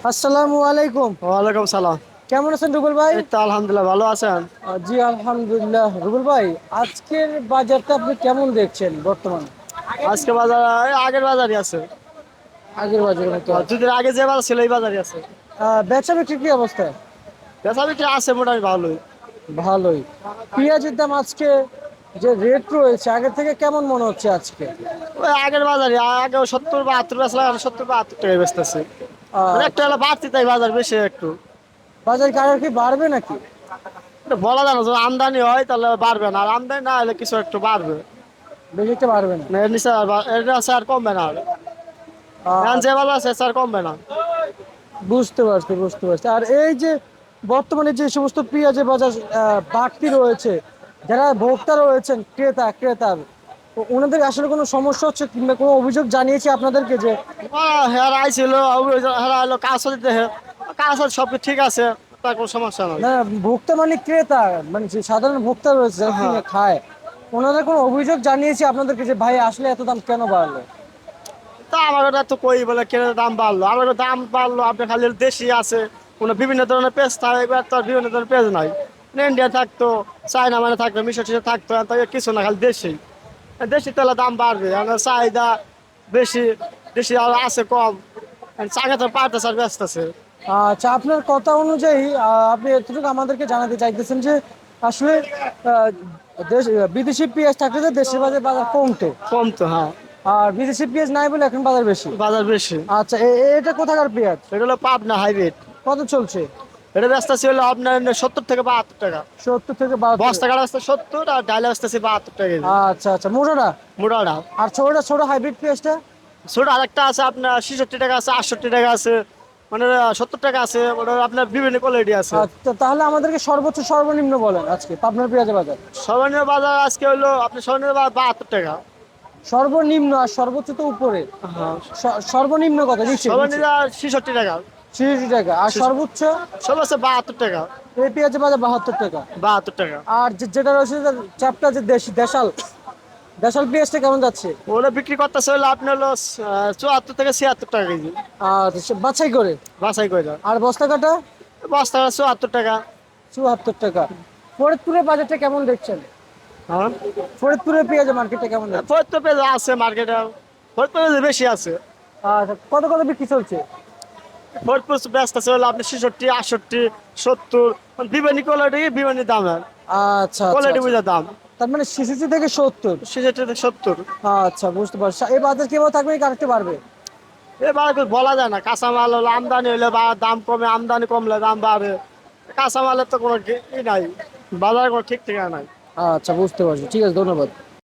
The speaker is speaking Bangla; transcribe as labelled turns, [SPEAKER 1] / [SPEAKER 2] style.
[SPEAKER 1] আসসালামু আলাইকুম।
[SPEAKER 2] ওয়ালাইকুম সালাম।
[SPEAKER 1] কেমন আছেন রুবেল ভাই?
[SPEAKER 2] এই তো আলহামদুলিল্লাহ, ভালো আছেন?
[SPEAKER 1] জি আলহামদুলিল্লাহ। রুবেল ভাই, আজকের বাজারটা আপনি কেমন দেখছেন বর্তমানে?
[SPEAKER 2] আজকে বাজার এই আগের বাজারই আছে।
[SPEAKER 1] আগের বাজারের মতো আছে?
[SPEAKER 2] দুদিন আগে যে বাজার ছিল এই বাজারই আছে।
[SPEAKER 1] বেচা বিক্রি কি অবস্থা?
[SPEAKER 2] বেচা বিক্রি আছে মোটামুটি ভালোই।
[SPEAKER 1] ভালোই। পেঁয়াজের দাম আজকে যে রেট রয়েছে আগের থেকে কেমন মনে হচ্ছে আজকে?
[SPEAKER 2] ওই আগের বাজারই, আগে 70-72 বেচলাম, এখন 70-72 টাকায় বেচতেছে। মানে একটু
[SPEAKER 1] আচ্ছা,
[SPEAKER 2] হলো বাড়তি, তাই বাজার বেশি একটু।
[SPEAKER 1] বাজার কি আরো কি বাড়বে নাকি?
[SPEAKER 2] এটা বলা যায় না, যদি আমদানি হয় তাহলে বাড়বে না, আর আমদানি না হলে কিছু একটু বাড়বে।
[SPEAKER 1] বেশি একটা বাড়বে না?
[SPEAKER 2] না, এর নিচে এর নিচে আর কমবে না। এখন যে
[SPEAKER 1] আচ্ছা,
[SPEAKER 2] বাজার আছে আর কমবে না।
[SPEAKER 1] বুঝতে পারছি বুঝতে পারছি। আর এই যে বর্তমানে যে সমস্ত পেঁয়াজের বাজার বাড়তি রয়েছে, যারা ভোক্তা রয়েছেন, ক্রেতা ওনাদের আসলে কোনো সমস্যা হচ্ছে কিংবা কোনো অভিযোগ জানিয়েছে আপনাদেরকে যে
[SPEAKER 2] হেয়ার আইছিল, হেরা হলো কাজ দিতে, কাজ সব ঠিক আছে, তার কোনো সমস্যা নাই।
[SPEAKER 1] না, ভোক্তা মানে ক্রেতা, মানে যে সাধারণ ভোক্তা রয়েছে যারা
[SPEAKER 2] হ্যাঁ,
[SPEAKER 1] কিনে খায়, ওনাদের কোনো অভিযোগ জানিয়েছে আপনাদেরকে যে ভাই আসলে এত দাম কেন বাড়লো?
[SPEAKER 2] তা আমার ওটা তো কই বলে কেন দাম বাড়লো, আমার দাম বাড়লো আপনি খালি দেশি আছে, কোনো বিভিন্ন ধরনের পেজ থাকে, এবার তো আর বিভিন্ন ধরনের পেজ নাই। ইন্ডিয়া থাকতো, চায়না মানে থাকতো, মিশর টিশর থাকতো, এখন তো কিছু না, খালি দেশি। দেশি তেলে দাম বাড়বে, আমার চাহিদা বেশি, দেশি আর আছে কম, চাকা তো পারতেছে আর ব্যস্ত আছে।
[SPEAKER 1] আচ্ছা, আপনার কথা অনুযায়ী আপনি এতটুকু আমাদেরকে জানাতে চাইতেছেন যে আসলে আহ, বিদেশি পেঁয়াজ থাকলে তো দেশের বাজার বাজার কমতো,
[SPEAKER 2] কম তো, হ্যাঁ।
[SPEAKER 1] আর বিদেশি পেঁয়াজ নাই বলে এখন বাজার বেশি।
[SPEAKER 2] বাজার বেশি।
[SPEAKER 1] আচ্ছা, এটা কোথাকার পেঁয়াজ?
[SPEAKER 2] এটা হলো পাবনা হাইব্রিড।
[SPEAKER 1] কত চলছে?
[SPEAKER 2] এটা ব্যস্ত ছিল আপনার 70 থেকে 72 টাকা।
[SPEAKER 1] 70 থেকে 72?
[SPEAKER 2] বস্তা কাটা আসতে 70, আর ডাইলে আসতেছে 72 টাকা কেজি।
[SPEAKER 1] আচ্ছা আচ্ছা, মোটাটা?
[SPEAKER 2] মোটাটা।
[SPEAKER 1] আর ছোটটা, ছোট হাইব্রিড পেঁয়াজটা?
[SPEAKER 2] ছোট আরেকটা আছে আপনার 66 টাকা আছে, 68 টাকা আছে, মানে 70 টাকা আছে, ওটা আপনার বিভিন্ন কোয়ালিটি আছে।
[SPEAKER 1] আচ্ছা, তাহলে আমাদেরকে সর্বোচ্চ সর্বনিম্ন বলেন আজকে পাবনার পেঁয়াজের বাজার।
[SPEAKER 2] সর্বনিম্ন বাজার আজকে হলো আপনার সর্বনিম্ন বাজার 72 টাকা।
[SPEAKER 1] সর্বনিম্ন আর সর্বোচ্চ তো উপরে।
[SPEAKER 2] হ্যাঁ,
[SPEAKER 1] সর্বনিম্ন কত? নিচে নিচে?
[SPEAKER 2] সর্বনিম্ন 66 টাকা।
[SPEAKER 1] 60 টাকা। আর সর্বোচ্চ?
[SPEAKER 2] সর্বোচ্চ 72 টাকা।
[SPEAKER 1] এই পেঁয়াজের বাজার 72 টাকা।
[SPEAKER 2] 72 টাকা।
[SPEAKER 1] আর যেটা রয়েছে যে চ্যাপটা, যে দেশি দেশাল দেশাল পেঁয়াজটা কেমন যাচ্ছে?
[SPEAKER 2] ওটা বিক্রি করতেছে হলো আপনার হলো 74 থেকে 76 টাকা কেজি।
[SPEAKER 1] আর বাছাই করে?
[SPEAKER 2] বাছাই করে দাও।
[SPEAKER 1] আর বস্তা কাটা?
[SPEAKER 2] বস্তা 74 টাকা।
[SPEAKER 1] 74 টাকা। ফরিদপুরের বাজারটা কেমন দেখছেন?
[SPEAKER 2] হ্যাঁ,
[SPEAKER 1] ফরিদপুরের পেঁয়াজের মার্কেটটা কেমন দেখছেন?
[SPEAKER 2] ফরিদপুর পেঁয়াজ আছে মার্কেটে, ফরিদপুর পেঁয়াজ বেশি আছে।
[SPEAKER 1] আর কত কত বিক্রি চলছে?
[SPEAKER 2] ফরিদপুর ব্যস্ত আছে হলো আপনার 66, 68, 70, বিভিন্ন কোয়ালিটি বিভিন্ন দামের,
[SPEAKER 1] আচ্ছা আচ্ছা
[SPEAKER 2] কোয়ালিটি
[SPEAKER 1] আচ্ছা।
[SPEAKER 2] বুঝে দাম।
[SPEAKER 1] তার মানে 66 থেকে 70?
[SPEAKER 2] 66 থেকে 70।
[SPEAKER 1] আচ্ছা, বুঝতে পারছি। এই বাজার কিভাবে থাকবে, কি আরেকটু বাড়বে?
[SPEAKER 2] এবার বলা যায় না, কাঁচামাল হলো আমদানি হলে বা দাম কমে, আমদানি কমলে দাম বাড়ে। কাঁচামালের তো কোনো ই নাই, বাজারে কোনো ঠিক ঠিকানা নাই।
[SPEAKER 1] আচ্ছা, বুঝতে পারছি। ঠিক আছে, ধন্যবাদ।